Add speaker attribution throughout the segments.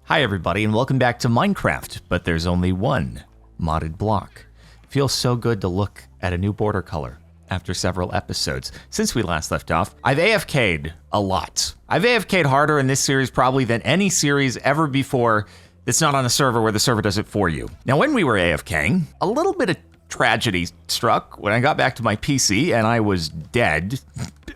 Speaker 1: Hi everybody and welcome back to Minecraft, but there's only one modded block. It feels so good to look at a new border color after several episodes. Since we last left off, I've AFK'd a lot. I've AFK'd harder in this series probably than any series ever before that's not on a server where the server does it for you. Now when we were AFKing, a little bit of tragedy struck when I got back to my PC and I was dead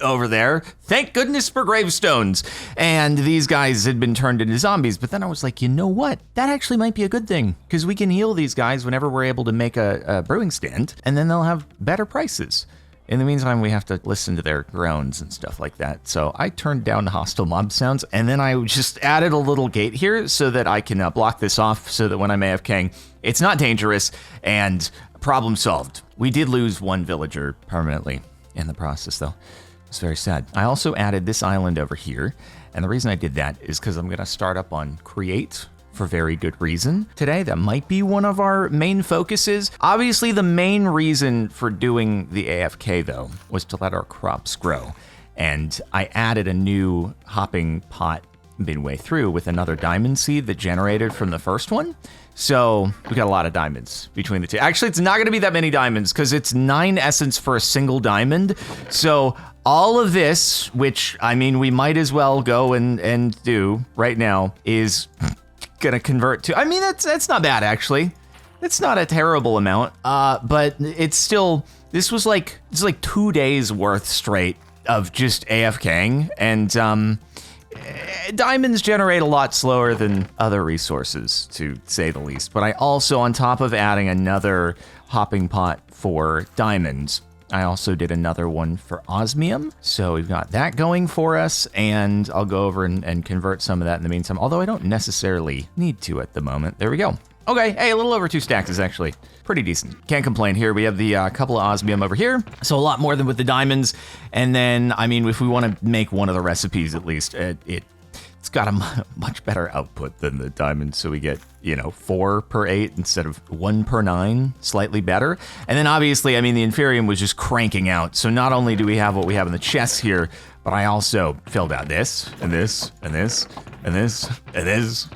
Speaker 1: over there. Thank goodness for gravestones. And these guys had been turned into zombies. But then I was like, you know what? That actually might be a good thing because we can heal these guys whenever we're able to make a brewing stand and then they'll have better prices. In the meantime, we have to listen to their groans and stuff like that. So I turned down the hostile mob sounds and then I just added a little gate here so that I can block this off so that when I'm AFKing, it's not dangerous and problem solved. We did lose one villager permanently in the process though. It's very sad. I also added this island over here. And the reason I did that is because I'm going to start up on create for very good reason. Today, that might be one of our main focuses. Obviously, the main reason for doing the AFK though was to let our crops grow. And I added a new hopping pot midway through with another diamond seed that generated from the first one. So we got a lot of diamonds between the two. Actually, it's not going to be that many diamonds because it's 9 essence for a single diamond. So all of this, which I mean, we might as well go and do right now, is going to convert to, I mean, that's not bad actually. It's not a terrible amount, but it's still, it's like 2 days worth straight of just AFKing and, diamonds generate a lot slower than other resources, to say the least. But I also, on top of adding another hopping pot for diamonds, I also did another one for osmium. So we've got that going for us, and I'll go over and convert some of that in the meantime, although I don't necessarily need to at the moment. There we go. Okay, hey, a little over 2 stacks is actually pretty decent. Can't complain here. We have the couple of osmium over here, so a lot more than with the diamonds. And then, I mean, if we want to make one of the recipes at least, it's got a much better output than the diamonds, so we get, 4 per 8 instead of 1 per 9, slightly better. And then obviously, I mean, the Inferium was just cranking out, so not only do we have what we have in the chests here, but I also filled out this, and this, and this, and this, and this,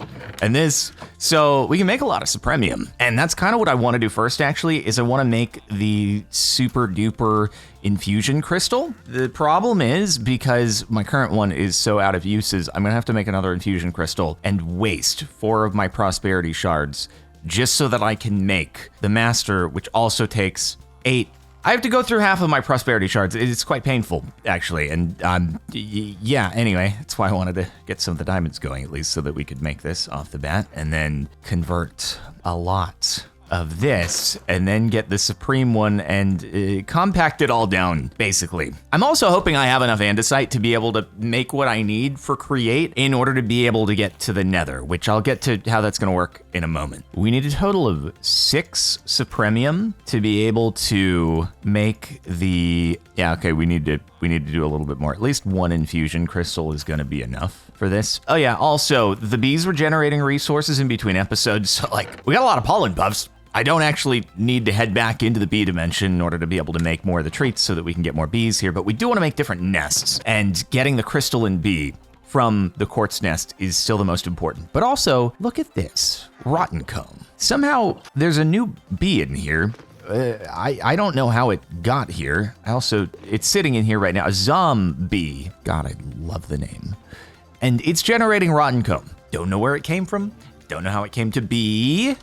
Speaker 1: and this. So we can make a lot of supremium. And that's kind of what I want to do first, actually, is I want to make the super duper infusion crystal. The problem is, because my current one is so out of uses, I'm going to have to make another infusion crystal and waste 4 of my prosperity shards just so that I can make the master, which also takes 8. I have to go through half of my prosperity shards. It's quite painful, actually. And yeah, anyway, that's why I wanted to get some of the diamonds going, at least, so that we could make this off the bat and then convert a lot of this and then get the supreme one and compact it all down, basically. I'm also hoping I have enough andesite to be able to make what I need for create in order to be able to get to the nether, which I'll get to how that's going to work in a moment. We need a total of 6 supremium to be able to make the, yeah, okay, we need to do a little bit more. At least 1 infusion crystal is going to be enough for this. Oh yeah, also the bees were generating resources in between episodes, so like we got a lot of pollen puffs. I don't actually need to head back into the bee dimension in order to be able to make more of the treats so that we can get more bees here, but we do want to make different nests, and getting the crystalline bee from the quartz nest is still the most important. But also, look at this, rotten comb. Somehow there's a new bee in here. I don't know how it got here. It's sitting in here right now, a zombie. God, I love the name. And it's generating rotten comb. Don't know where it came from. Don't know how it came to be,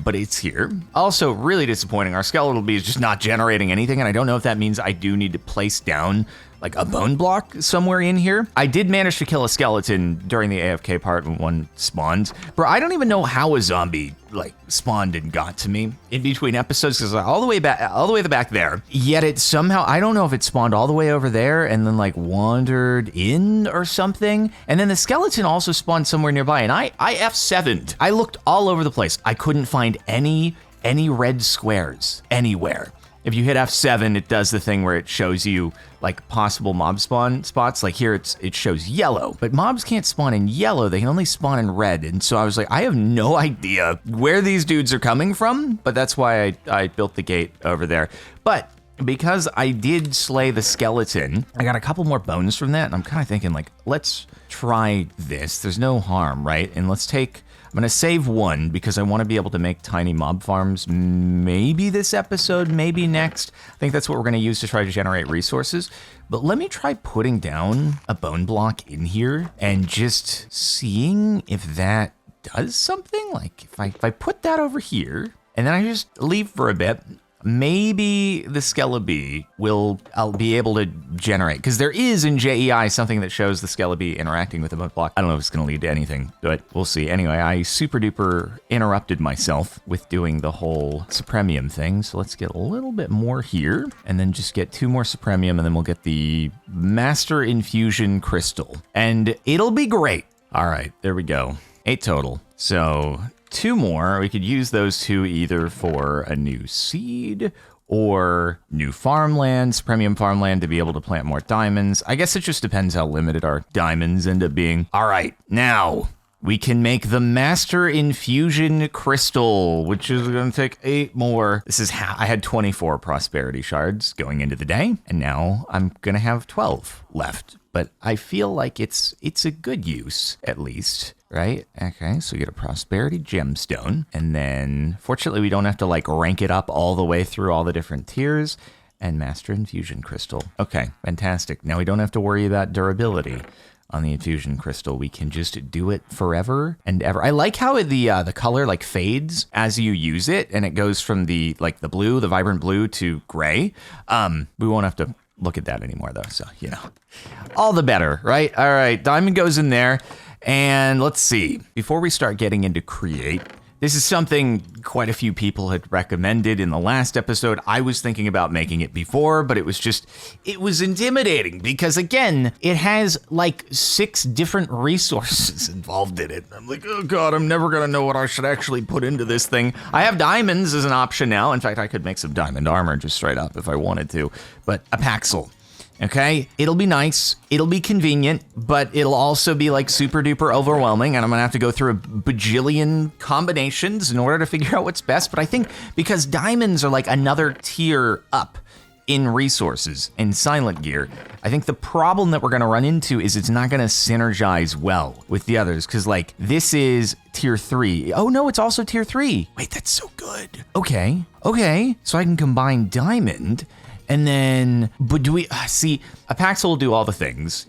Speaker 1: but it's here. Also, really disappointing. Our skeletal bee is just not generating anything, and I don't know if that means I do need to place down like a bone block somewhere in here. I did manage to kill a skeleton during the AFK part when one spawned. Bro, I don't even know how a zombie like spawned and got to me in between episodes because all the way back there. Yet it somehow, I don't know if it spawned all the way over there and then like wandered in or something. And then the skeleton also spawned somewhere nearby, and I F7'd. I looked all over the place. I couldn't find any red squares anywhere. If you hit F7, it does the thing where it shows you like possible mob spawn spots. Like here, it shows yellow, but mobs can't spawn in yellow. They can only spawn in red. And so I was like, I have no idea where these dudes are coming from, but that's why I built the gate over there. But because I did slay the skeleton, I got a couple more bones from that. And I'm kind of thinking like, let's try this. There's no harm, right? And let's take I'm going to save one because I want to be able to make tiny mob farms maybe this episode, maybe next. I think that's what we're going to use to try to generate resources. But let me try putting down a bone block in here and just seeing if that does something. Like if I put that over here and then I just leave for a bit, maybe the Skelebi I'll be able to generate, because there is in JEI something that shows the Skelebi interacting with the bone block. I don't know if it's going to lead to anything, but we'll see. Anyway, I super duper interrupted myself with doing the whole Supremium thing. So let's get a little bit more here and then just get 2 more Supremium, and then we'll get the Master Infusion Crystal and it'll be great. All right, there we go. 8 total. So 2 more. We could use those 2 either for a new seed or new farmland, premium farmland, to be able to plant more diamonds. I guess it just depends how limited our diamonds end up being. All right, now we can make the Master Infusion Crystal, which is going to take 8 more. This is how I had 24 prosperity shards going into the day, and now I'm going to have 12 left. But I feel like it's a good use, at least, right? Okay, so we get a prosperity gemstone, and then fortunately we don't have to like rank it up all the way through all the different tiers, and Master Infusion Crystal. Okay, fantastic. Now we don't have to worry about durability on the Infusion Crystal. We can just do it forever and ever. I like how the color like fades as you use it, and it goes from the blue, the vibrant blue, to gray. We won't have to look at that anymore though, so all the better, right? All right, diamond goes in there, and let's see. Before we start getting into create, this is something quite a few people had recommended in the last episode. I was thinking about making it before, but it was intimidating because, again, it has like 6 different resources involved in it. I'm like, oh God, I'm never gonna know what I should actually put into this thing. I have diamonds as an option now. In fact, I could make some diamond armor just straight up if I wanted to, but a paxel. Okay, it'll be nice, it'll be convenient, but it'll also be like super duper overwhelming, and I'm gonna have to go through a bajillion combinations in order to figure out what's best. But I think because diamonds are like another tier up in resources in Silent Gear, I think the problem that we're gonna run into is it's not gonna synergize well with the others, because like this is tier 3. Oh no, it's also tier 3. Wait, that's so good. Okay, so I can combine diamond. And then, but do we see a paxel will do all the things,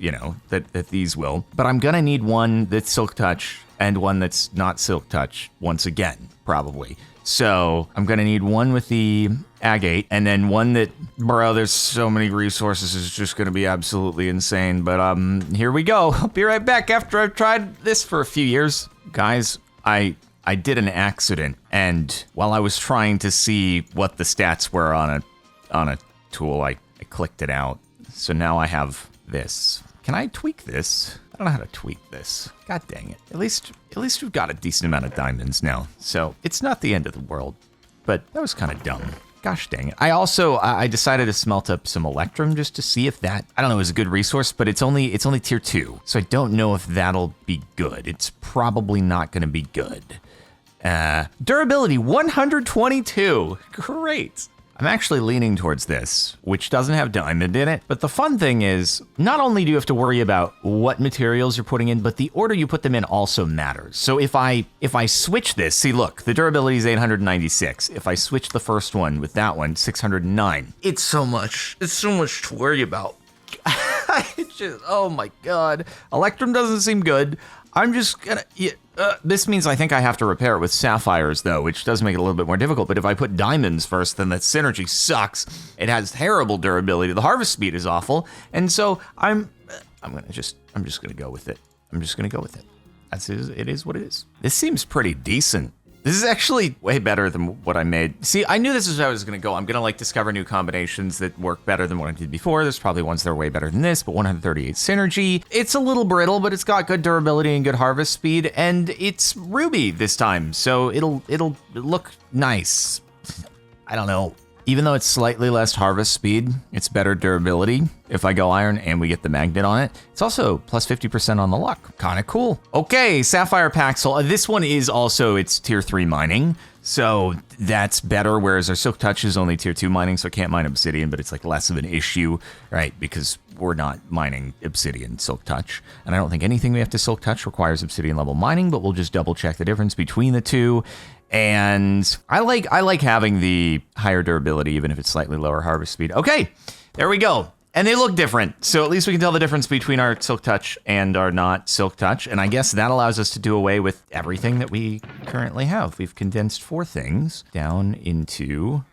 Speaker 1: that these will, but I'm gonna need one that's Silk Touch and one that's not Silk Touch once again, probably. So I'm gonna need one with the agate, and then one that, bro, there's so many resources, is just gonna be absolutely insane. But here we go. I'll be right back after I've tried this for a few years. Guys, I did an accident, and while I was trying to see what the stats were on a tool, I clicked it out. So now I have this. Can I tweak this? I don't know how to tweak this. God dang it. At least we've got a decent amount of diamonds now. So it's not the end of the world, but that was kind of dumb. Gosh dang it. I decided to smelt up some Electrum just to see if that, I don't know, is a good resource, but it's only tier 2. So I don't know if that'll be good. It's probably not going to be good. Durability 122. Great. I'm actually leaning towards this, which doesn't have diamond in it. But the fun thing is, not only do you have to worry about what materials you're putting in, but the order you put them in also matters. So if I switch this, see, look, the durability is 896. If I switch the first one with that one, 609. It's so much to worry about. Oh my God. Electrum doesn't seem good. I'm just gonna, this means I think I have to repair it with sapphires though, which does make it a little bit more difficult. But if I put diamonds first, then that synergy sucks. It has terrible durability. The harvest speed is awful. And so I'm just gonna go with it. It is what it is. This seems pretty decent. This is actually way better than what I made. See, I knew this is how I was going to go. I'm going to like discover new combinations that work better than what I did before. There's probably ones that are way better than this, but 138 synergy. It's a little brittle, but it's got good durability and good harvest speed, and it's ruby this time, so it'll look nice. I don't know. Even though it's slightly less harvest speed, it's better durability. if I go iron and we get the magnet on it. It's also plus 50% on the luck. Kind of cool. Okay, Sapphire Paxel. This one is also, it's tier 3 mining. So that's better, whereas our Silk Touch is only tier 2 mining, so I can't mine obsidian, but it's like less of an issue, right? Because we're not mining obsidian Silk Touch. And I don't think anything we have to Silk Touch requires obsidian level mining, but we'll just double check the difference between the two. And I like having the higher durability, even if it's slightly lower harvest speed. Okay, there we go. And they look different, so at least we can tell the difference between our Silk Touch and our not Silk Touch. And I guess that allows us to do away with everything that we currently have. We've condensed 4 things down into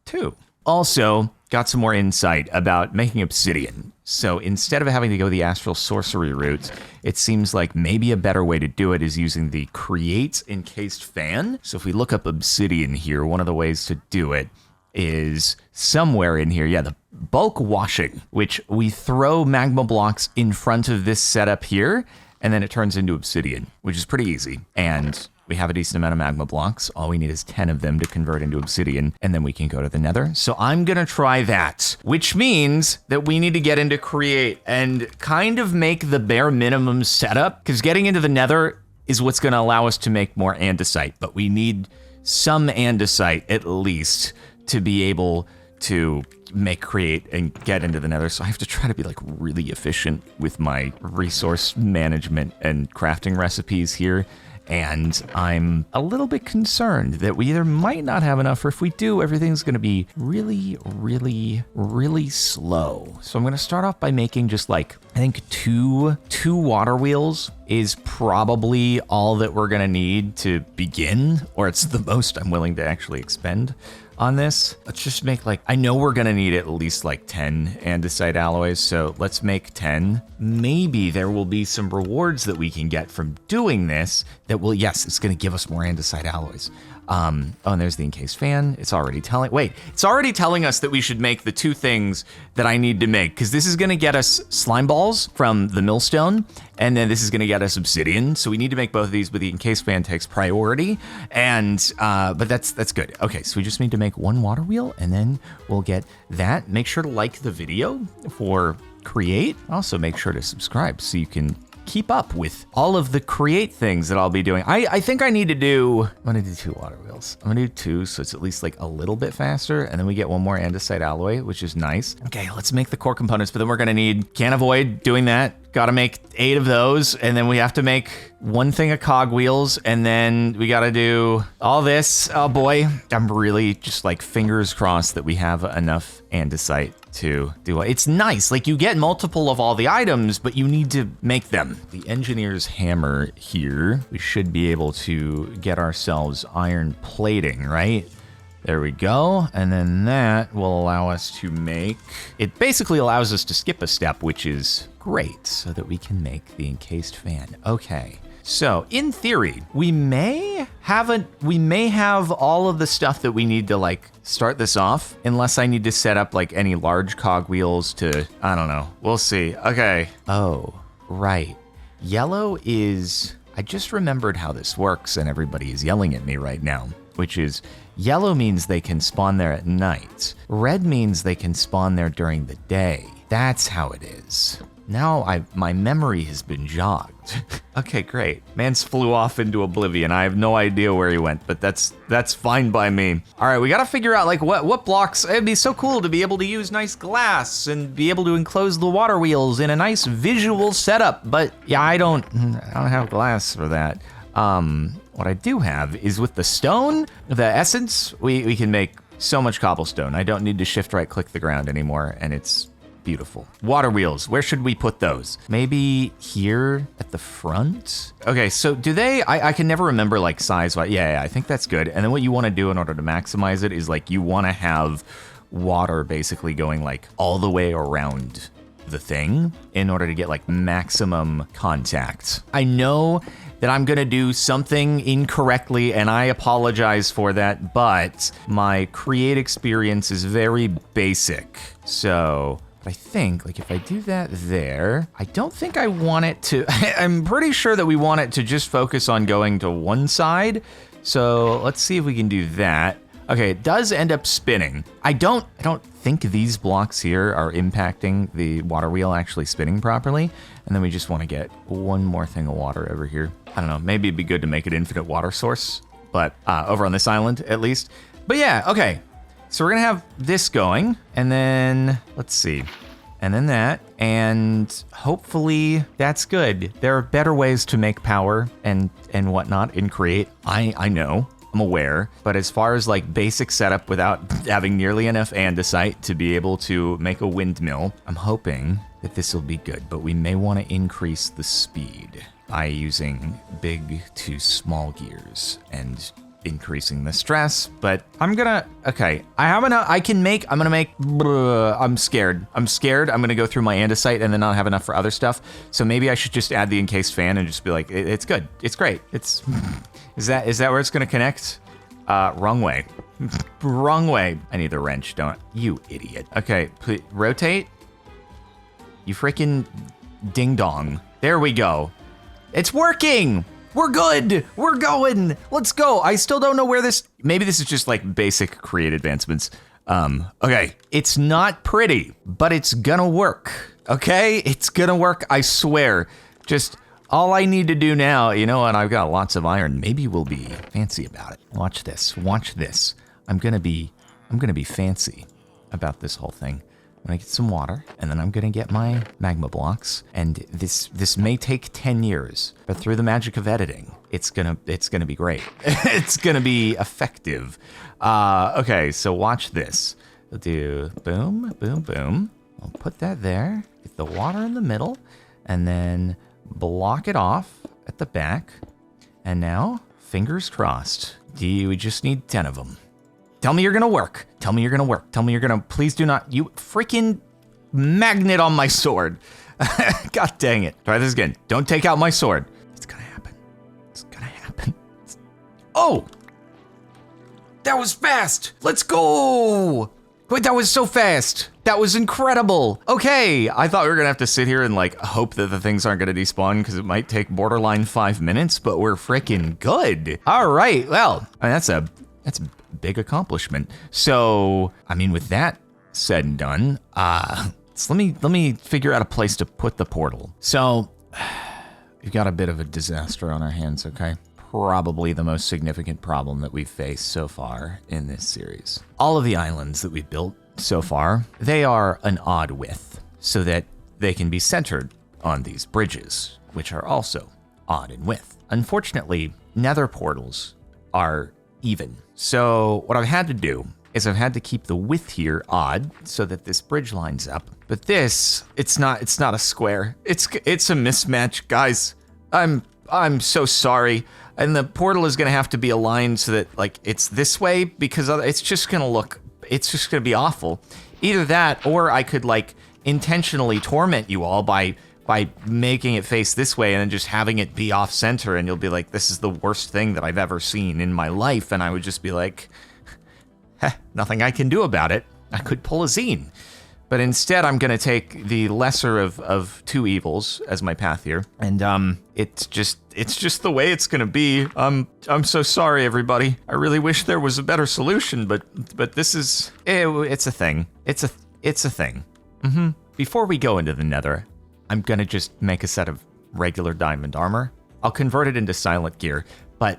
Speaker 1: 2. Also, got some more insight about making obsidian. So instead of having to go the astral sorcery route, it seems like maybe a better way to do it is using the create encased fan. So if we look up obsidian here, one of the ways to do it is somewhere in here. Yeah, the bulk washing, which we throw magma blocks in front of this setup here, and then it turns into obsidian, which is pretty easy. And we have a decent amount of magma blocks. All we need is 10 of them to convert into obsidian, and then we can go to the Nether. So I'm gonna try that, which means that we need to get into create and kind of make the bare minimum setup, because getting into the Nether is what's gonna allow us to make more andesite, but we need some andesite at least to be able to make create and get into the Nether. So I have to try to be like really efficient with my resource management and crafting recipes here. And I'm a little bit concerned that we either might not have enough, or if we do, everything's gonna be really, really, really slow. So I'm gonna start off by making just like, I think two water wheels is probably all that we're gonna need to begin, or it's the most I'm willing to actually expend on this. Let's just make like, I know we're gonna need at least like 10 andesite alloys, so let's make 10. Maybe there will be some rewards that we can get from doing this that will, yes, it's gonna give us more andesite alloys. Oh, and there's the encased fan. It's already telling us that we should make the 2 things that I need to make, because this is gonna get us slime balls from the millstone, and then this is gonna get us obsidian. So we need to make both of these, but the encased fan takes priority. And, but that's good. Okay, so we just need to make 1 water wheel, and then we'll get that. Make sure to like the video for create. Also make sure to subscribe so you can keep up with all of the create things that I'll be doing. I think I need to do, I'm gonna do 2 water wheels. I'm gonna do 2, so it's at least like a little bit faster, and then we get 1 more andesite alloy, which is nice. Okay, let's make the core components, but then we're gonna need, can't avoid doing that. Gotta make 8 of those, and then we have to make 1 thing of cog wheels, and then we gotta do all this. Oh boy, I'm really just like fingers crossed that we have enough andesite to do it. It's nice, like you get multiple of all the items, but you need to make them. The engineer's hammer here, we should be able to get ourselves iron plating, right? There we go, and then that will allow us to make, it basically allows us to skip a step, which is great, so that we can make the encased fan. Okay, so in theory, we may have all of the stuff that we need to like start this off, unless I need to set up like any large cog wheels to, I don't know, we'll see. Okay, oh, right. Yellow is, I just remembered how this works, and everybody is yelling at me right now, which is, yellow means they can spawn there at night. Red means they can spawn there during the day. That's how it is. Now my memory has been jogged. Okay, great. Mans flew off into oblivion. I have no idea where he went, but that's fine by me. All right, we gotta figure out like what blocks. It'd be so cool to be able to use nice glass and be able to enclose the water wheels in a nice visual setup. But yeah, I don't have glass for that. What I do have is with the stone, the essence, we can make so much cobblestone. I don't need to shift right click the ground anymore, and it's beautiful. Water wheels, where should we put those? Maybe here at the front? Okay, so do they, I can never remember like size, yeah, I think that's good. And then what you wanna do in order to maximize it is like you wanna have water basically going like all the way around the thing in order to get like maximum contact. I know that I'm gonna do something incorrectly, and I apologize for that, but my create experience is very basic. So I think, like, if I do that there, I don't think I want it to, I'm pretty sure that we want it to just focus on going to one side. So let's see if we can do that. Okay, it does end up spinning. I don't think these blocks here are impacting the water wheel actually spinning properly. And then we just want to get one more thing of water over here. I don't know, maybe it'd be good to make an infinite water source, but over on this island at least. But yeah, okay. So we're gonna have this going, and then, let's see. And then that, and hopefully that's good. There are better ways to make power and whatnot in Create. I know, I'm aware, but as far as like basic setup without having nearly enough andesite to be able to make a windmill, I'm hoping that this will be good, but we may want to increase the speed by using big to small gears and increasing the stress, but I'm gonna, okay, I have enough, I'm gonna make, I'm scared. I'm gonna go through my andesite and then not have enough for other stuff, so maybe I should just add the encased fan and just be like, it's good, it's great, it's, is that where it's gonna connect? Wrong way. Wrong way. I need the wrench, don't, you idiot. Okay, rotate. You freaking ding dong. There we go. It's working! We're good. We're going. Let's go. I still don't know where this, maybe this is just like basic Create advancements. Okay. It's not pretty, but it's gonna work. Okay. It's gonna work. I swear. Just all I need to do now, you know, and I've got lots of iron. Maybe we'll be fancy about it. Watch this. Watch this. I'm gonna be fancy about this whole thing. I'm gonna get some water, and then I'm gonna get my magma blocks, and this may take 10 years, but through the magic of editing, it's gonna be great. It's gonna be effective. Okay, so watch this. We'll do boom, boom, boom. I'll put that there, get the water in the middle, and then block it off at the back. And now, fingers crossed. We just need 10 of them. Tell me you're gonna work. Tell me you're gonna work. Tell me you're gonna, please do not, you freaking magnet on my sword. God dang it. Try this again. Don't take out my sword. It's gonna happen. It's gonna happen. Oh! That was fast! Let's go! Wait, that was so fast. That was incredible. Okay, I thought we were gonna have to sit here and like hope that the things aren't gonna despawn because it might take borderline 5 minutes, but we're freaking good. All right, well, I mean, that's a big accomplishment. So, I mean, with that said and done, so let me figure out a place to put the portal. So, we've got a bit of a disaster on our hands, okay? Probably the most significant problem that we've faced so far in this series. All of the islands that we've built so far, they are an odd width so that they can be centered on these bridges, which are also odd in width. Unfortunately, Nether portals are even. So what I've had to do is I've had to keep the width here odd so that this bridge lines up. But this, it's not a square. It's a mismatch, guys. I'm so sorry. And the portal is gonna have to be aligned so that like it's this way because it's just gonna be awful. Either that or I could like intentionally torment you all by making it face this way and then just having it be off center, and you'll be like, this is the worst thing that I've ever seen in my life. And I would just be like, nothing I can do about it. I could pull a zine. But instead, I'm gonna take the lesser of two evils as my path here. And it's just the way it's gonna be. I'm so sorry, everybody. I really wish there was a better solution, but this is, it's a thing. It's a thing. Before we go into the Nether, I'm gonna just make a set of regular diamond armor. I'll convert it into silent gear, but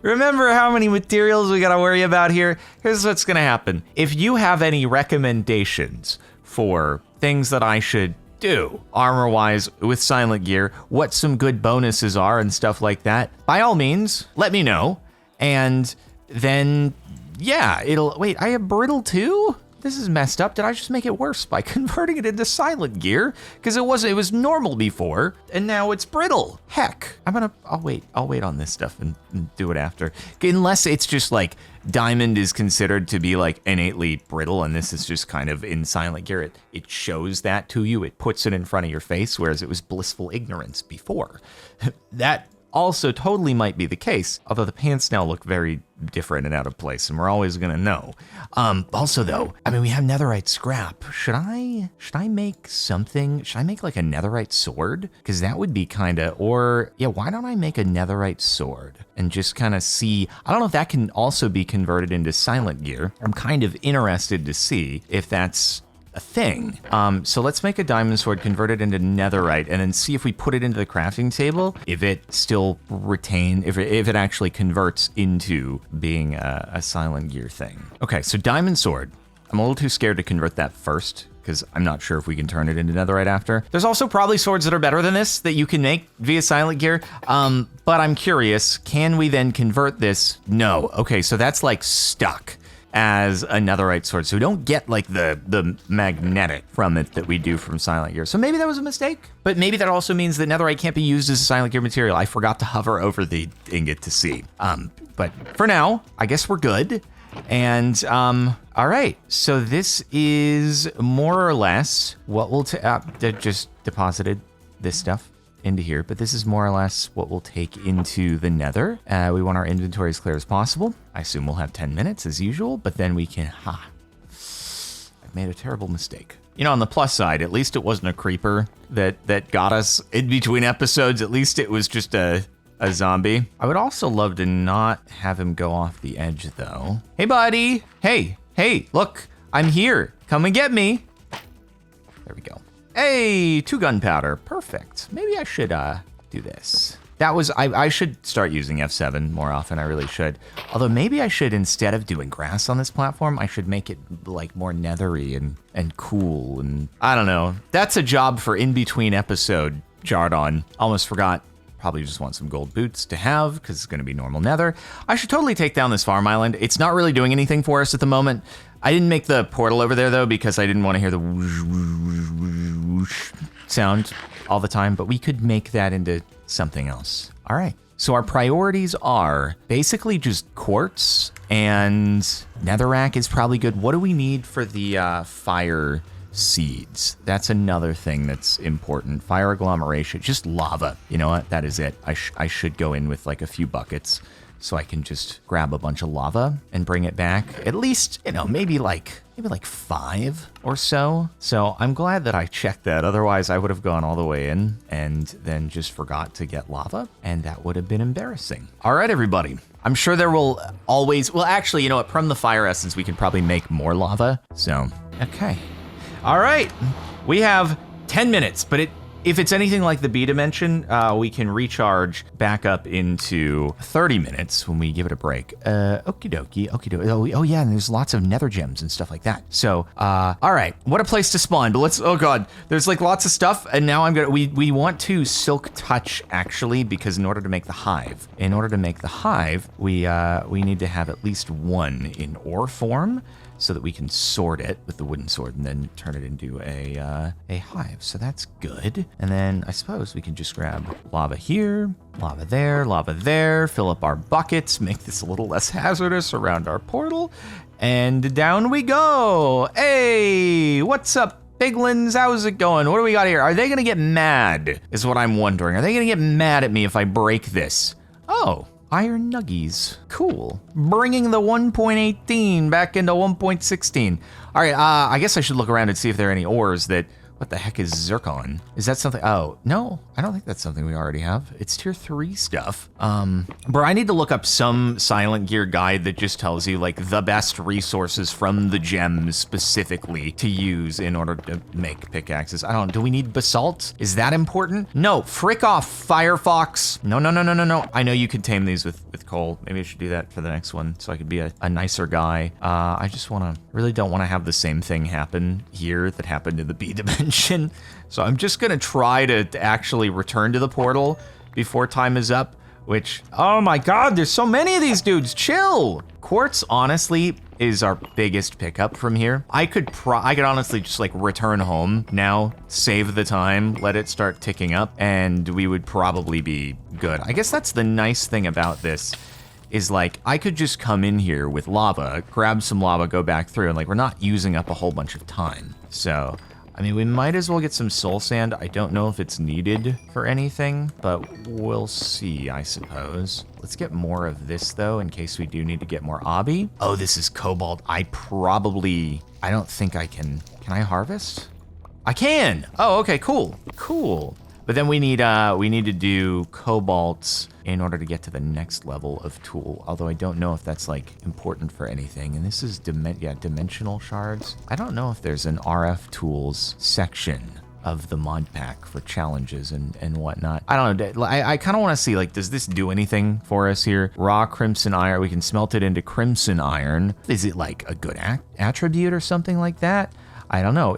Speaker 1: remember how many materials we gotta worry about here? Here's what's gonna happen. If you have any recommendations for things that I should do armor-wise with silent gear, what some good bonuses are and stuff like that, by all means, let me know. And then, yeah, wait, I have brittle too? This is messed up. Did I just make it worse by converting it into silent gear? Because it was normal before, and now it's brittle. Heck, I'll wait on this stuff and do it after. Unless it's just like diamond is considered to be like innately brittle, and this is just kind of in silent gear. It shows that to you. It puts it in front of your face, whereas it was blissful ignorance before. That also totally might be the case, although the pants now look very different and out of place, and we're always gonna know. Also though, I mean, we have netherite scrap. Should I make something? Should I make like a netherite sword? Because that would be kinda, or yeah, why don't I make a netherite sword and just kind of see, I don't know if that can also be converted into silent gear. I'm kind of interested to see if that's a thing. So let's make a diamond sword, convert it into netherite, and then see if we put it into the crafting table, if it still if it actually converts into being a silent gear thing. Okay, so diamond sword. I'm a little too scared to convert that first, because I'm not sure if we can turn it into netherite after. There's also probably swords that are better than this that you can make via silent gear, but I'm curious, can we then convert this? No. Okay, so that's like stuck as a netherite sword. So we don't get like the magnetic from it that we do from silent gear. So maybe that was a mistake, but maybe that also means that netherite can't be used as a silent gear material. I forgot to hover over the ingot to see. But for now, I guess we're good. And all right, so this is more or less what we'll just deposited this stuff into here, but this is more or less what we'll take into the nether. We want our inventory as clear as possible. I assume we'll have 10 minutes as usual, but then we can, I've made a terrible mistake. You know, on the plus side, at least it wasn't a creeper that got us in between episodes. At least it was just a zombie. I would also love to not have him go off the edge though. Hey buddy, hey, look, I'm here. Come and get me. There we go. Hey, 2 gunpowder, perfect. Maybe I should do this. That was, I should start using F7 more often, I really should. Although maybe I should, instead of doing grass on this platform, I should make it like more nethery and cool, and I don't know. That's a job for in between episode, Jardon. Almost forgot. Probably just want some gold boots to have, because it's gonna be normal nether. I should totally take down this farm island. It's not really doing anything for us at the moment. I didn't make the portal over there though, because I didn't want to hear the whoosh, whoosh, whoosh sound all the time, but we could make that into something else. All right, so our priorities are basically just quartz, and netherrack is probably good. What do we need for the fire seeds? That's another thing that's important. Fire agglomeration, just lava. You know what, that is it. I should go in with like a few buckets so I can just grab a bunch of lava and bring it back. At least, you know, maybe like 5 or so. So I'm glad that I checked that. Otherwise I would have gone all the way in and then just forgot to get lava, and that would have been embarrassing. All right, everybody. I'm sure there will always, well, actually, you know what? From the fire essence, we can probably make more lava. So, okay. All right, we have 10 minutes, but if it's anything like the B dimension, we can recharge back up into 30 minutes when we give it a break. Okie dokie. Oh yeah, and there's lots of nether gems and stuff like that. So, all right, what a place to spawn. But let's, oh god, there's like lots of stuff, and now we want to silk touch actually, because in order to make the hive, we need to have at least 1 in ore form, so that we can sort it with the wooden sword and then turn it into a hive. So that's good. And then I suppose we can just grab lava here, lava there, fill up our buckets, make this a little less hazardous around our portal, and down we go. Hey, what's up, piglins? How's it going? What do we got here? Are they gonna get mad, is what I'm wondering. Are they gonna get mad at me if I break this? Oh, iron nuggies, cool. Bringing the 1.18 back into 1.16. All right, I guess I should look around and see if there are any ores that, what the heck is zircon? Is that something, oh, no, I don't think that's something we already have. It's tier 3 stuff. Bro, I need to look up some silent gear guide that just tells you like the best resources from the gems specifically to use in order to make pickaxes. Do we need basalt? Is that important? No, frick off, Firefox. No. I know you can tame these with coal. Maybe I should do that for the next one so I could be a nicer guy. I just really don't want to have the same thing happen here that happened in the B dimension. So I'm just gonna try to actually return to the portal before time is up, which, oh my god, there's so many of these dudes, chill. Quartz, honestly, is our biggest pickup from here. I could honestly just like return home now, save the time, let it start ticking up, and we would probably be good. I guess that's the nice thing about this, is like, I could just come in here with lava, grab some lava, go back through, and like, we're not using up a whole bunch of time. So I mean, we might as well get some soul sand. I don't know if it's needed for anything, but we'll see, I suppose. Let's get more of this, though, in case we do need to get more obby. Oh, this is cobalt. I don't think I can. Can I harvest? I can. Oh, okay, cool. Cool. But then we need to do cobalt in order to get to the next level of tool. Although I don't know if that's like important for anything. And this is dimensional shards. I don't know if there's an RF tools section of the mod pack for challenges and whatnot. I don't know. I kind of want to see, like, does this do anything for us here? Raw crimson iron. We can smelt it into crimson iron. Is it like a good attribute or something like that? I don't know.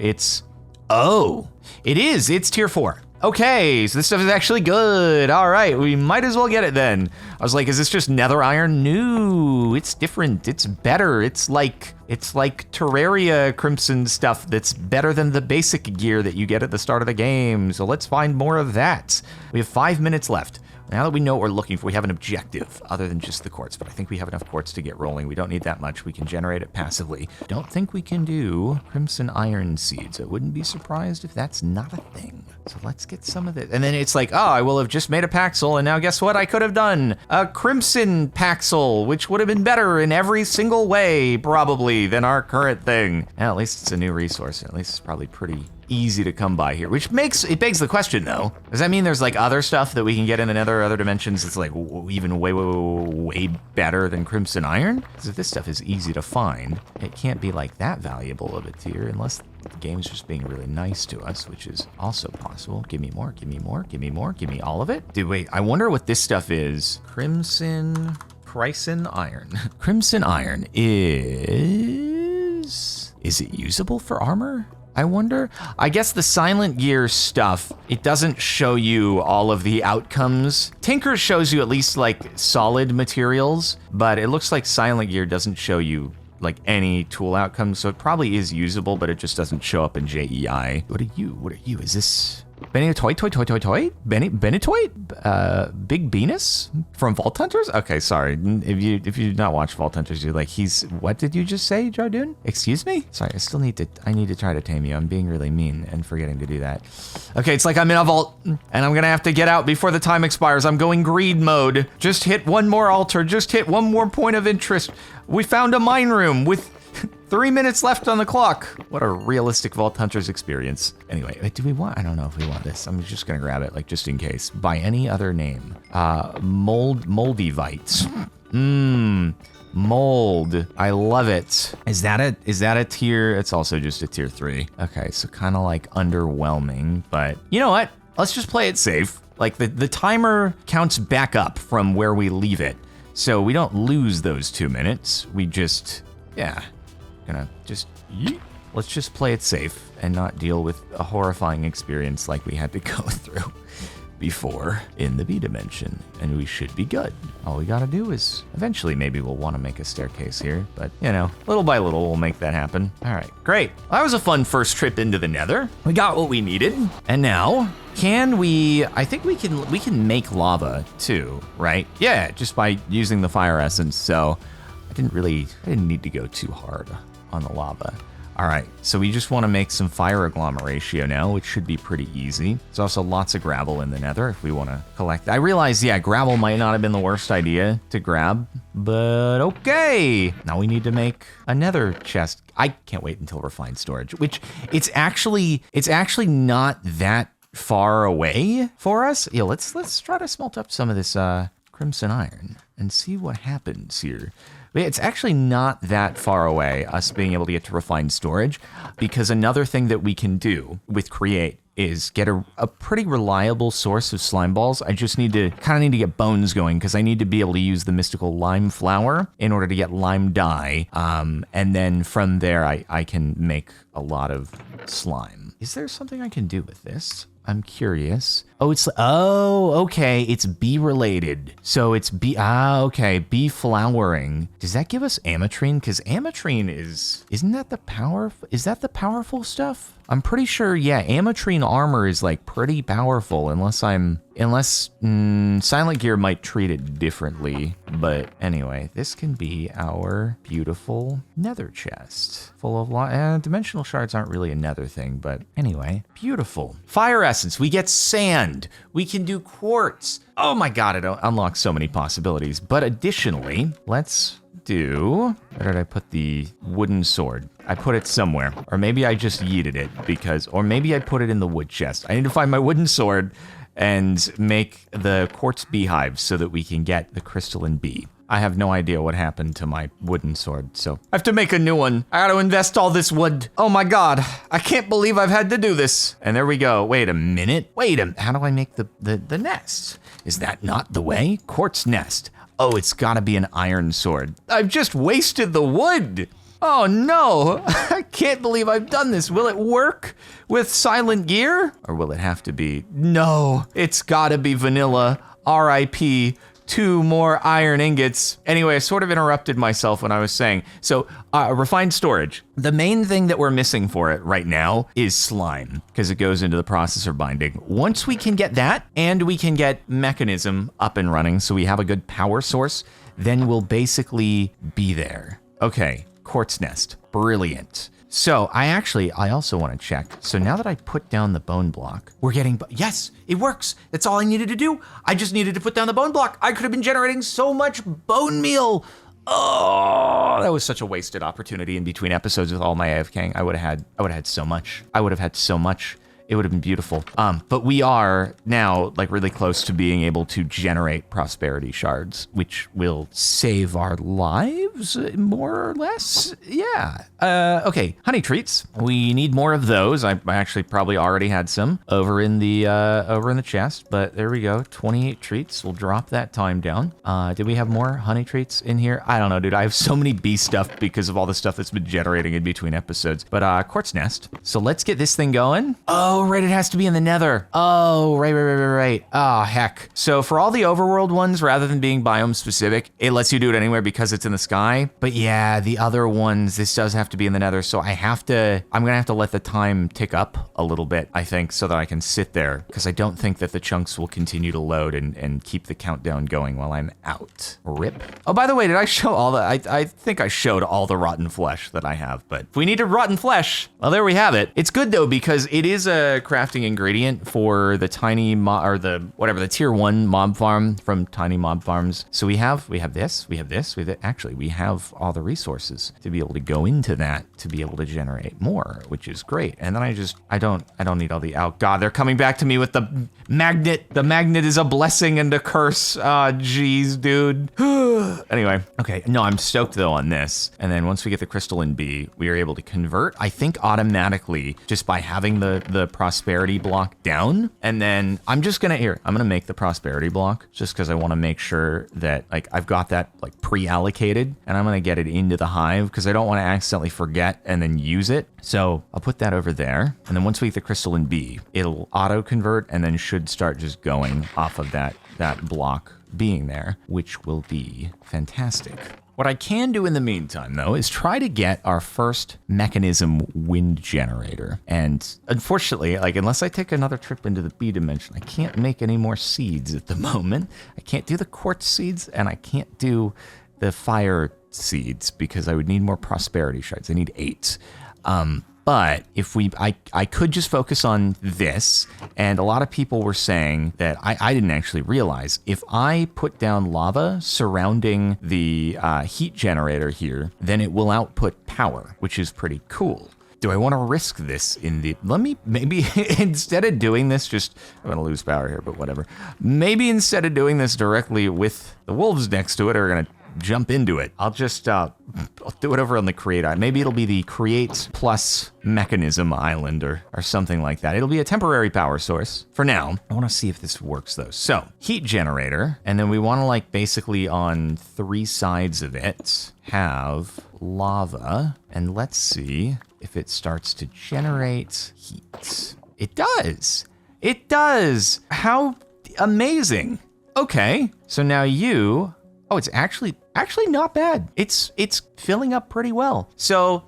Speaker 1: Oh, it is. It's tier 4. Okay, so this stuff is actually good. All right, we might as well get it then. I was like, is this just nether iron? No, it's different. It's better. It's like Terraria crimson stuff that's better than the basic gear that you get at the start of the game. So let's find more of that. We have 5 minutes left. Now that we know what we're looking for, we have an objective other than just the quartz, but I think we have enough quartz to get rolling. We don't need that much. We can generate it passively. Don't think we can do crimson iron seeds. I wouldn't be surprised if that's not a thing. So let's get some of it. And then it's like, oh, I will have just made a paxel, and now guess what I could have done? A crimson paxel, which would have been better in every single way, probably, than our current thing. And at least it's a new resource. At least it's probably pretty easy to come by here, which begs the question, though. Does that mean there's like other stuff that we can get in the Nether, other dimensions that's like even way better than crimson iron? Because if this stuff is easy to find, it can't be like that valuable of a tier unless the game's just being really nice to us, which is also possible. Give me more, give me more, give me more, give me all of it. Dude, wait, I wonder what this stuff is. Crimson iron. Crimson iron is it usable for armor? I wonder. I guess the silent gear stuff, it doesn't show you all of the outcomes. Tinker shows you at least like solid materials, but it looks like silent gear doesn't show you like any tool outcomes, so it probably is usable, but it just doesn't show up in JEI. What are you? Is this Benitoy? Big Venus from Vault Hunters? Okay, sorry. If you did not watch Vault Hunters, you're like, what did you just say, Jardoon? Excuse me? Sorry, I need to try to tame you. I'm being really mean and forgetting to do that. Okay, it's like I'm in a vault and I'm gonna have to get out before the time expires. I'm going greed mode. Just hit one more altar. Just hit one more point of interest. We found a mine room with 3 minutes left on the clock. What a realistic Vault Hunters experience. Anyway, I don't know if we want this. I'm just gonna grab it, like, just in case. By any other name. Moldyvites. Mold. I love it. Is that a tier? It's also just a tier 3. Okay, so kind of like underwhelming, but you know what? Let's just play it safe. Like the timer counts back up from where we leave it. So we don't lose those 2 minutes. We just, let's just play it safe and not deal with a horrifying experience like we had to go through before in the B dimension, and we should be good. All we gotta do is, eventually maybe we'll want to make a staircase here, but little by little we'll make that happen. All right, great. Well, that was a fun first trip into the Nether. We got what we needed, and now I think we can make lava too, right? Yeah, just by using the fire essence. So I didn't need to go too hard on the lava. All right, so we just want to make some fire agglomeration now, which should be pretty easy. There's also lots of gravel in the Nether if we want to collect. I realize, gravel might not have been the worst idea to grab, but okay. Now we need to make a Nether chest. I can't wait until refined storage, which it's actually not that far away for us. Yeah, let's try to smelt up some of this crimson iron and see what happens here. It's actually not that far away, us being able to get to refined storage, because another thing that we can do with Create is get a pretty reliable source of slime balls. I just need to get bones going, because I need to be able to use the mystical lime flower in order to get lime dye. And then from there, I can make a lot of slime. Is there something I can do with this? I'm curious. Oh, okay. It's bee related. So it's okay. Bee flowering. Does that give us ametrine? Because ametrine isn't that the powerful stuff? I'm pretty sure, yeah, ametrine armor is like pretty powerful unless Silent Gear might treat it differently. But anyway, this can be our beautiful nether chest full of dimensional shards aren't really a nether thing, but anyway, beautiful. Fire essence, we get sand. We can do quartz. Oh my God, it unlocks so many possibilities. But additionally, let's do, where did I put the wooden sword? I put it somewhere, or maybe I just yeeted it or maybe I put it in the wood chest. I need to find my wooden sword and make the quartz beehive so that we can get the crystalline bee. I have no idea what happened to my wooden sword, so I have to make a new one. I gotta invest all this wood. Oh my God, I can't believe I've had to do this. And there we go. Wait a minute. How do I make the nest? Is that not the way? Quartz nest. Oh, it's gotta be an iron sword. I've just wasted the wood. Oh no, I can't believe I've done this. Will it work with Silent Gear? Or will it have to be? No, it's gotta be vanilla. RIP. 2 more iron ingots. Anyway, I sort of interrupted myself when I was saying, so refined storage. The main thing that we're missing for it right now is slime, because it goes into the processor binding. Once we can get that, and we can get Mekanism up and running, so we have a good power source, then we'll basically be there. Okay, quartz nest, brilliant. So I also want to check. So now that I put down the bone block, we're getting, yes, it works. That's all I needed to do. I just needed to put down the bone block. I could have been generating so much bone meal. Oh, that was such a wasted opportunity in between episodes with all my AFKing. I would have had so much. It would have been beautiful. But we are now like really close to being able to generate prosperity shards, which will save our lives more or less. Yeah. Okay. Honey treats. We need more of those. I actually probably already had some over in the chest, but there we go. 28 treats. We'll drop that time down. Did we have more honey treats in here? I don't know, dude. I have so many bee stuff because of all the stuff that's been generating in between episodes. But quartz nest. So let's get this thing going. Oh, right, it has to be in the nether. Oh, right. Oh, heck. So for all the overworld ones, rather than being biome specific, it lets you do it anywhere because it's in the sky. But yeah, the other ones, this does have to be in the nether. So I'm gonna have to let the time tick up a little bit, I think, so that I can sit there, because I don't think that the chunks will continue to load and keep the countdown going while I'm out. RIP. Oh, by the way, did I show I think I showed all the rotten flesh that I have, but if we needed rotten flesh, well, there we have it. It's good though, because it is a crafting ingredient for the tiny the tier 1 mob farm from Tiny Mob Farms. So we have this. Actually, we have all the resources to be able to go into that to be able to generate more, which is great. And then I don't need all the, oh God, they're coming back to me with the magnet. The magnet is a blessing and a curse. Ah, geez, dude. Anyway, okay. No, I'm stoked though on this. And then once we get the crystalline bee, we are able to convert, I think automatically, just by having the prosperity block down. And then I'm gonna make the prosperity block just because I want to make sure that like I've got that like pre-allocated, and I'm gonna get it into the hive because I don't want to accidentally forget and then use it. So I'll put that over there. And then once we get the crystalline bee, it'll auto convert and then should start just going off of that block being there, which will be fantastic. What I can do in the meantime, though, is try to get our first Mekanism wind generator. And unfortunately, like, unless I take another trip into the bee dimension, I can't make any more seeds at the moment. I can't do the quartz seeds, and I can't do the fire seeds because I would need more prosperity shards. I need 8. But if I could just focus on this, and a lot of people were saying that I didn't actually realize, if I put down lava surrounding the heat generator here, then it will output power, which is pretty cool. Do I want to risk this maybe instead of doing this, I'm going to lose power here, but whatever. Maybe instead of doing this directly with the wolves next to it, are going to jump into it. I'll just I'll do it over on the create island. Maybe it'll be the create plus Mekanism island or something like that. It'll be a temporary power source for now. I want to see if this works though. So heat generator, and then we want to like basically on 3 sides of it have lava, and let's see if it starts to generate heat. It does. It does. How amazing. Okay, so now oh, it's actually not bad. It's filling up pretty well. So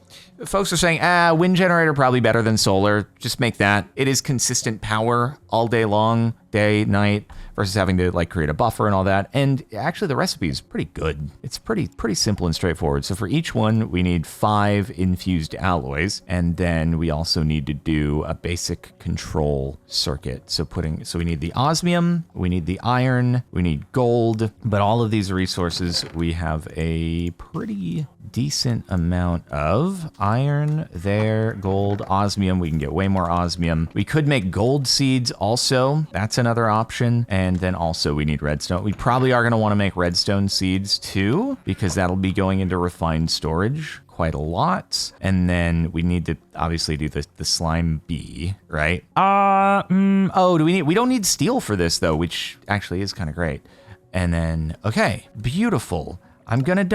Speaker 1: folks are saying, wind generator probably better than solar. Just make that. It is consistent power all day long, day, night, versus having to like create a buffer and all that. And actually the recipe is pretty good. It's pretty simple and straightforward. So for each one, we need 5 infused alloys. And then we also need to do a basic control circuit. So we need the osmium, we need the iron, we need gold, but all of these resources we have a pretty decent amount of. Iron there, gold, osmium. We can get way more osmium. We could make gold seeds also. That's another option. And then also we need redstone. We probably are going to want to make redstone seeds too, because that'll be going into refined storage quite a lot. And then we need to obviously do the slime bee, right? Oh, we don't need steel for this though, which actually is kind of great. And then, okay, beautiful. I'm gonna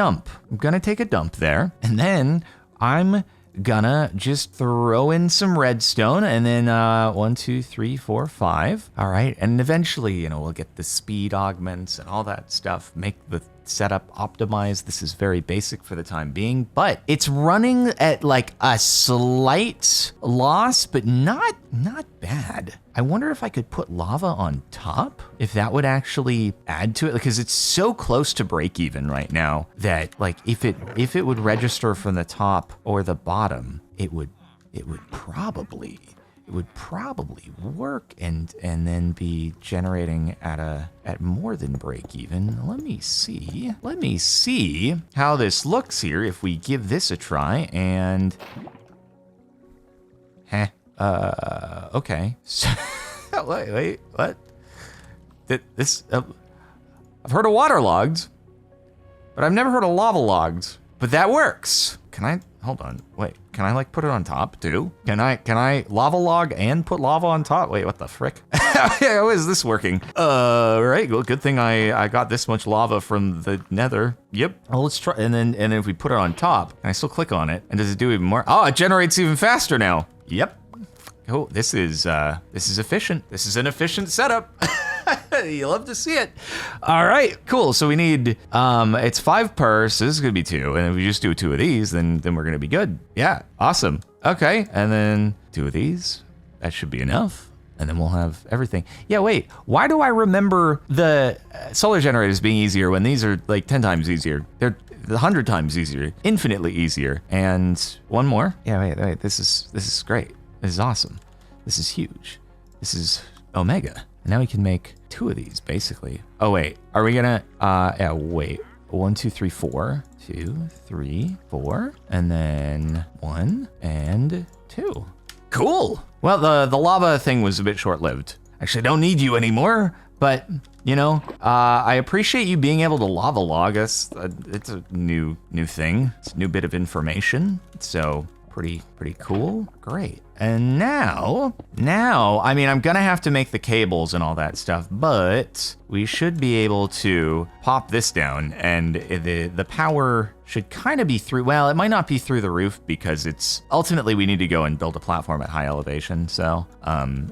Speaker 1: take a dump there, and then I'm gonna just throw in some redstone, and then 1, 2, 3, 4, 5. All right, and eventually, we'll get the speed augments and all that stuff, make the setup optimized. This is very basic for the time being, but it's running at like a slight loss, but not bad. I wonder if I could put lava on top, if that would actually add to it, because it's so close to break even right now that like if it would register from the top or the bottom, it would probably work and then be generating at more than break even. Let me see how this looks here if we give this a try. And okay. So, wait, what? This I've heard of water logs, but I've never heard of lava logs. But that works. Can I hold on? Wait, can I like put it on top too? Can I lava log and put lava on top? Wait, what the frick? How is this working? Right. Well, good thing I got this much lava from the Nether. Yep. Well, let's try. And then if we put it on top, can I still click on it? And does it do even more? Oh, it generates even faster now. Yep. Oh, this is efficient. This is an efficient setup. You love to see it. All right, cool. So we need, it's 5 per, so this is gonna be 2. And if we just do 2 of these, then we're gonna be good. Yeah, awesome. Okay, and then 2 of these. That should be enough. And then we'll have everything. Yeah, wait, why do I remember the solar generators being easier when these are like 10 times easier? They're 100 times easier, infinitely easier. And one more. Yeah, wait, this is great. This is awesome. This is huge. This is Omega. And now we can make 2 of these, basically. Oh, wait. Are we gonna... yeah, wait. 1, 2, 3, 4. 2, 3, 4. And then 1 and 2. Cool. Well, the lava thing was a bit short-lived. Actually, I don't need you anymore. But, I appreciate you being able to lava log us. It's a new thing. It's a new bit of information. So... pretty cool. Great. And now, I mean, I'm gonna have to make the cables and all that stuff, but we should be able to pop this down, and the power should kind of be through, well, it might not be through the roof because it's, ultimately we need to go and build a platform at high elevation, so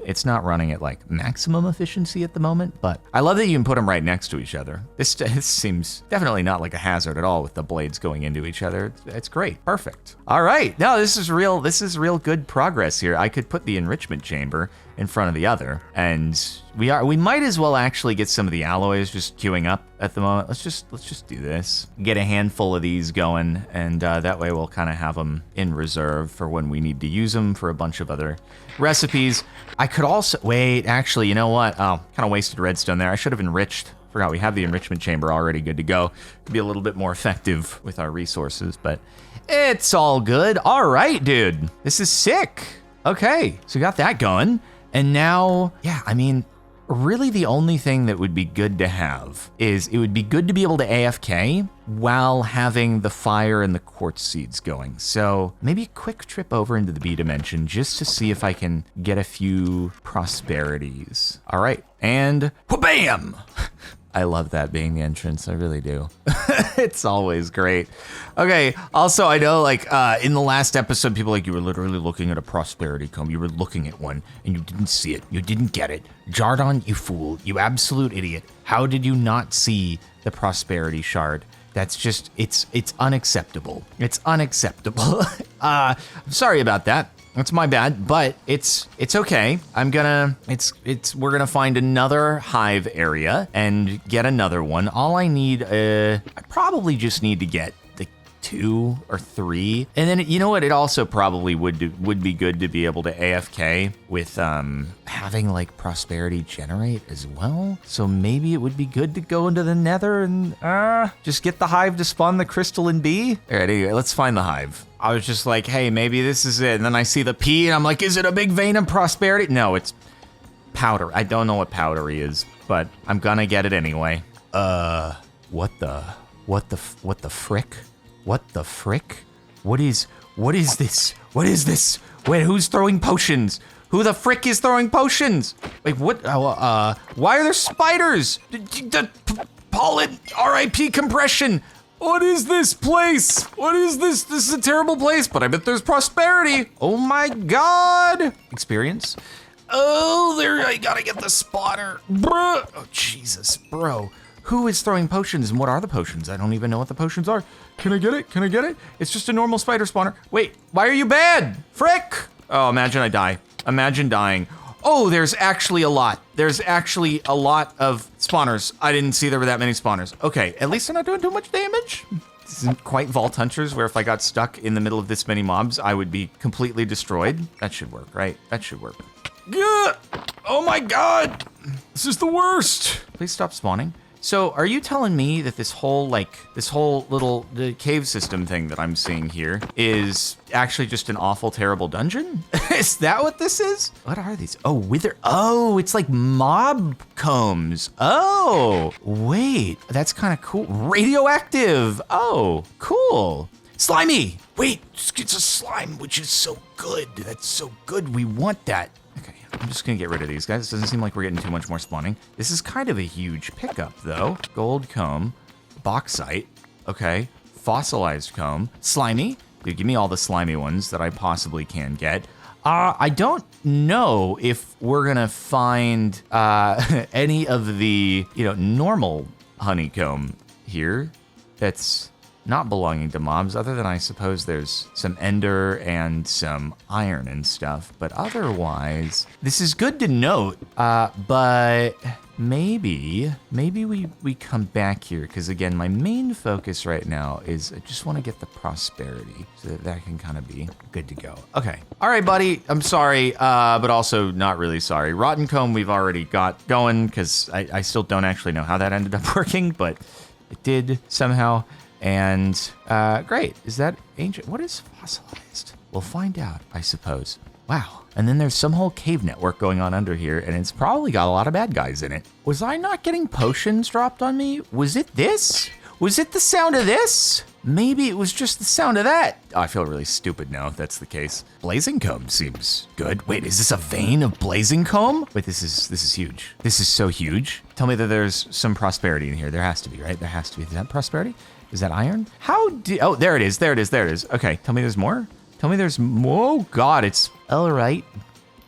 Speaker 1: it's not running at like maximum efficiency at the moment, but I love that you can put them right next to each other. This seems definitely not like a hazard at all with the blades going into each other. It's great, perfect. All right, no, this is real good progress here. I could put the enrichment chamber in front of the other, and we might as well actually get some of the alloys just queuing up at the moment. Let's just do this. Get a handful of these going, and that way we'll kind of have them in reserve for when we need to use them for a bunch of other recipes. I could also wait. Actually, you know what? Oh, kind of wasted redstone there. I should have enriched. Forgot we have the enrichment chamber already good to go. Could be a little bit more effective with our resources, but it's all good. All right, dude. This is sick. Okay, so we got that going. And now, yeah, I mean, really the only thing that would be good to have is it would be good to be able to AFK while having the fire and the quartz seeds going. So maybe a quick trip over into the B dimension just to see if I can get a few prosperities. All right, and bam! I love that being the entrance. I really do. It's always great. Okay. Also, I know like in the last episode, people like, you were literally looking at a prosperity comb. You were looking at one and you didn't see it. You didn't get it. Jardon, you fool. You absolute idiot. How did you not see the prosperity shard? That's just, it's unacceptable. It's unacceptable. I'm sorry about that. That's my bad, but it's okay. We're gonna find another hive area and get another one. All I need, I probably just need to get the 2 or 3. And then, you know what? It also probably would be good to be able to AFK with having like prosperity generate as well. So maybe it would be good to go into the Nether and just get the hive to spawn the crystalline bee. All right, anyway, let's find the hive. I was just like, hey, maybe this is it. And then I see the P and I'm like, is it a big vein of prosperity? No, it's powder. I don't know what powdery is, but I'm gonna get it anyway. What the frick? What the frick? What is this? What is this? Wait, who's throwing potions? Who the frick is throwing potions? Wait, what? Why are there spiders? Pollen, RIP compression. What is this place? What is this? This is a terrible place, but I bet there's prosperity. Oh my God. Experience. Oh, there, I gotta get the spotter. Bruh. Oh, Jesus, bro. Who is throwing potions and what are the potions? I don't even know what the potions are. Can I get it? Can I get it? It's just a normal spider spawner. Wait, why are you bad? Frick. Oh, imagine I die. Imagine dying. Oh, there's actually a lot. There's actually a lot of spawners. I didn't see there were that many spawners. Okay, at least they're not doing too much damage. This isn't quite Vault Hunters, where if I got stuck in the middle of this many mobs, I would be completely destroyed. That should work, right? That should work. Gah! Oh my God! This is the worst! Please stop spawning. So, are you telling me that this whole little the cave system thing that I'm seeing here is actually just an awful, terrible dungeon? Is that what this is? What are these? Oh, wither. Oh, it's like mob combs. Oh, wait, that's kind of cool. Radioactive. Oh, cool. Slimy. Wait, it's a slime, which is so good. That's so good. We want that. Okay. I'm just gonna get rid of these guys. It doesn't seem like we're getting too much more spawning. This is kind of a huge pickup though. Gold comb, bauxite, okay, fossilized comb, slimy. Dude, give me all the slimy ones that I possibly can get. I don't know if we're gonna find any of the, normal honeycomb here that's not belonging to mobs, other than I suppose there's some ender and some iron and stuff, but otherwise, this is good to note, but maybe we come back here, because again, my main focus right now is I just want to get the prosperity, so that can kind of be good to go. Okay. All right, buddy, I'm sorry, but also not really sorry. Rotten Comb we've already got going, because I still don't actually know how that ended up working, but it did somehow. And great, is that ancient? What is fossilized? We'll find out, I suppose. Wow, and then there's some whole cave network going on under here, and it's probably got a lot of bad guys in it. Was I not getting potions dropped on me? Was it this? Was it the sound of this? Maybe it was just the sound of that. Oh, I feel really stupid now if that's the case. Blazing comb seems good. Wait, is this a vein of blazing comb? Wait, this is huge. This is so huge. Tell me that there's some prosperity in here. There has to be, right? There has to be. Is that prosperity? Is that iron? Oh, there it is. There it is. There it is. Okay, tell me there's more. Tell me there's more. Oh God, it's all right.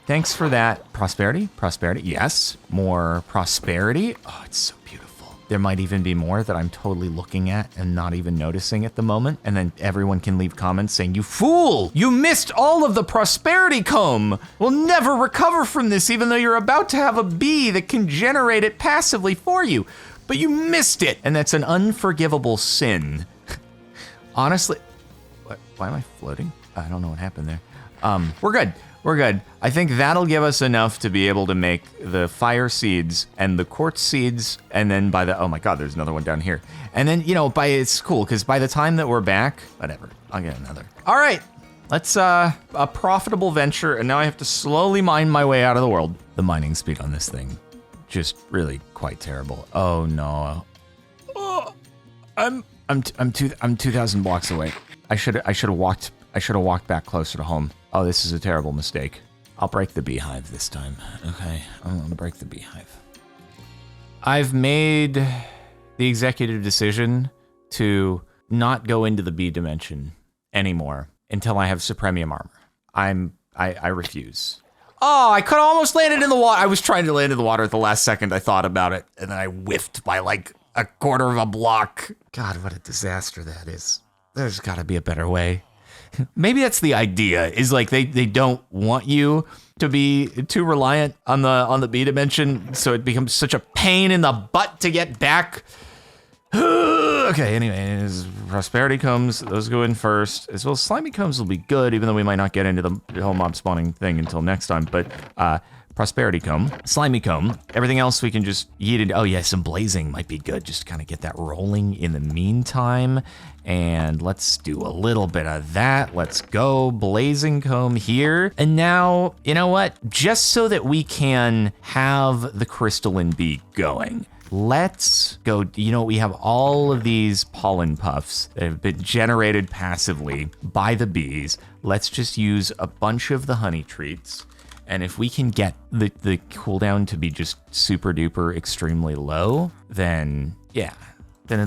Speaker 1: Thanks for that. Prosperity, prosperity. Yes, more prosperity. Oh, it's so beautiful. There might even be more that I'm totally looking at and not even noticing at the moment. And then everyone can leave comments saying, you fool, you missed all of the prosperity comb. We'll never recover from this, even though you're about to have a bee that can generate it passively for you. But you missed it, and that's an unforgivable sin. Honestly, why am I floating? I don't know what happened there. We're good. We're good. I think that'll give us enough to be able to make the fire seeds and the quartz seeds, and then oh my God, there's another one down here. And then, it's cool, because by the time that we're back, whatever, I'll get another. All right, let's, a profitable venture, and now I have to slowly mine my way out of the world. The mining speed on this thing, just really quite terrible. Oh no. Oh, I'm 2,000 blocks away. I should have walked back closer to home. Oh, this is a terrible mistake. I'll break the beehive this time. Okay, I'm gonna break the beehive. I've made the executive decision to not go into the B dimension anymore until I have Supremium armor. I refuse. Oh, I could almost landed in the water. I was trying to land in the water at the last second. I thought about it, and then I whiffed by like a quarter of a block. God, what a disaster that is. There's got to be a better way. Maybe that's the idea, is like they don't want you to be too reliant on the B dimension, so it becomes such a pain in the butt to get back. Okay, anyways, prosperity combs, those go in first. As well as slimy combs will be good, even though we might not get into the whole mob spawning thing until next time, but prosperity comb, slimy comb, everything else we can just yeet it. Oh yeah, some blazing might be good, just to kind of get that rolling in the meantime. And let's do a little bit of that. Let's go blazing comb here. And now, you know what? Just so that we can have the crystalline bee going, let's go, we have all of these pollen puffs that have been generated passively by the bees. Let's just use a bunch of the honey treats. And if we can get the cooldown to be just super duper extremely low, then yeah, then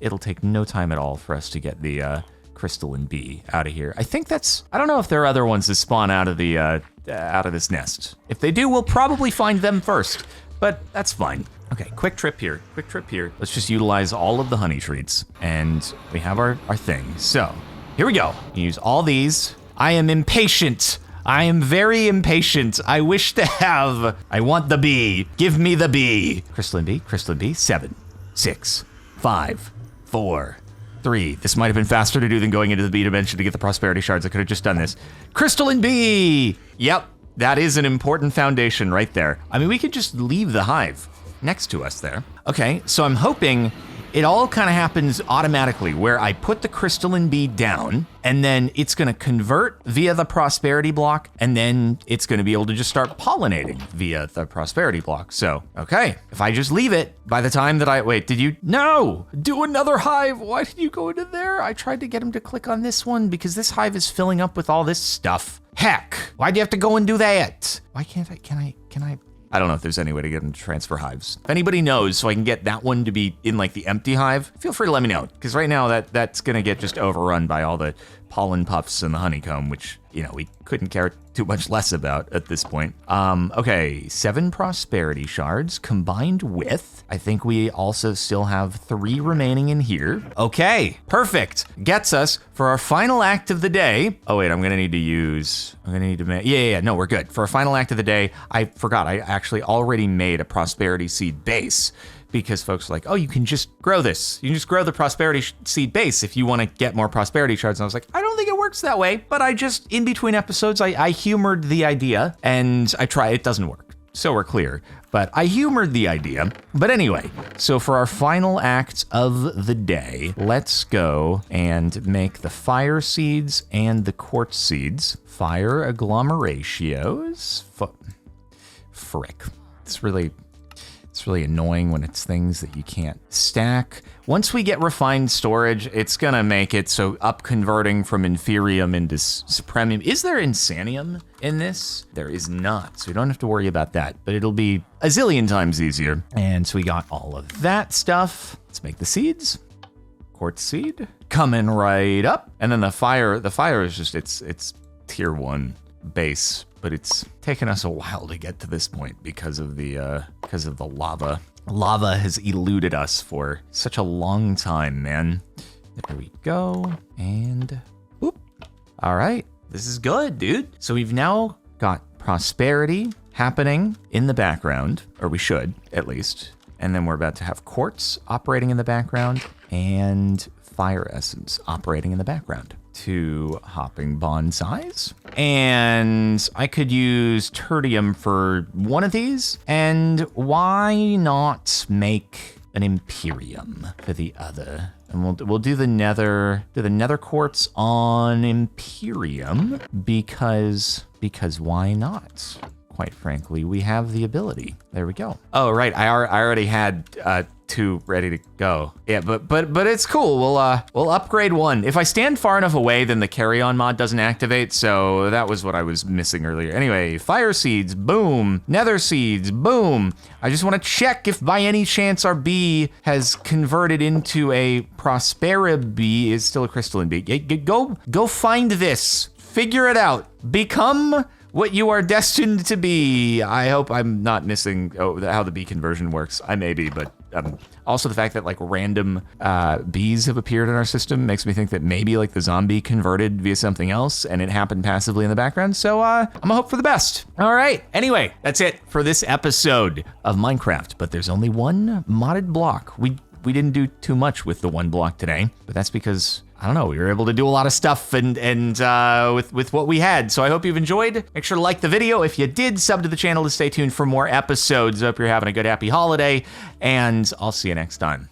Speaker 1: it'll take no time at all for us to get the crystalline bee out of here. I think I don't know if there are other ones that spawn out of this nest. If they do, we'll probably find them first, but that's fine. Okay, quick trip here. Let's just utilize all of the honey treats, and we have our thing. So here we go. Use all these. I am impatient. I am very impatient. I want the bee. Give me the bee. Crystalline bee, 7, 6, 5, 4, 3. This might have been faster to do than going into the bee dimension to get the prosperity shards. I could have just done this. Crystalline bee. Yep, that is an important foundation right there. I mean, we could just leave the hive next to us there. Okay, so I'm hoping it all kind of happens automatically, where I put the crystalline bee down, and then it's going to convert via the prosperity block, and then it's going to be able to just start pollinating via the prosperity block. So, okay, if I just leave it, by the time that wait, did you? No! Do another hive! Why did you go into there? I tried to get him to click on this one because this hive is filling up with all this stuff. Heck! Why'd you have to go and do that? Why can't I? Can I? I don't know if there's any way to get them to transfer hives. If anybody knows, so I can get that one to be in like the empty hive, feel free to let me know. Because right now that's gonna get just overrun by all the pollen puffs and the honeycomb, which, we couldn't care too much less about at this point. Okay, 7 prosperity shards combined with, I think we also still have 3 remaining in here. Okay, perfect. Gets us for our final act of the day. Oh wait, I'm gonna need to make, no, we're good. For our final act of the day, I forgot, I actually already made a prosperity seed base, because folks are like, oh, you can just grow this. You can just grow the prosperity seed base if you want to get more prosperity shards. And I was like, I don't think it works that way. But I just, in between episodes, I humored the idea, and I try. It doesn't work. So we're clear. But I humored the idea. But anyway, so for our final act of the day, let's go and make the fire seeds and the quartz seeds. Fire agglomeratios. Frick. It's really annoying when it's things that you can't stack. Once we get refined storage, it's gonna make it so upconverting from inferium into supremium. Is there insanium in this? There is not, so we don't have to worry about that, but it'll be a zillion times easier. And so we got all of that stuff. Let's make the seeds. Quartz seed coming right up. And then the fire is just, it's tier 1 base, but it's taken us a while to get to this point because of the lava. Lava has eluded us for such a long time, man. There we go, and whoop. All right, this is good, dude. So we've now got prosperity happening in the background, or we should, at least. And then we're about to have quartz operating in the background and fire essence operating in the background. 2 hopping bonsais, and I could use tertium for one of these, and why not make an imperium for the other? And we'll do the nether quartz on imperium because why not? Quite frankly, we have the ability. There we go. Oh, right. I already had 2 ready to go. Yeah, but it's cool. We'll upgrade 1. If I stand far enough away, then the carry-on mod doesn't activate, so that was what I was missing earlier. Anyway, fire seeds, boom. Nether seeds, boom. I just want to check if by any chance our bee has converted into a Prospera bee. It's still a crystalline bee. Go find this. Figure it out. Become what you are destined to be. I hope I'm not missing how the bee conversion works. I may be, but also the fact that like random bees have appeared in our system makes me think that maybe like the zombie converted via something else and it happened passively in the background. So I'm gonna hope for the best. All right. Anyway, that's it for this episode of Minecraft, but there's only one modded block. We didn't do too much with the one block today, but that's because I don't know, we were able to do a lot of stuff and with what we had. So I hope you've enjoyed. Make sure to like the video. If you did, sub to the channel to stay tuned for more episodes. I hope you're having a good, happy holiday, and I'll see you next time.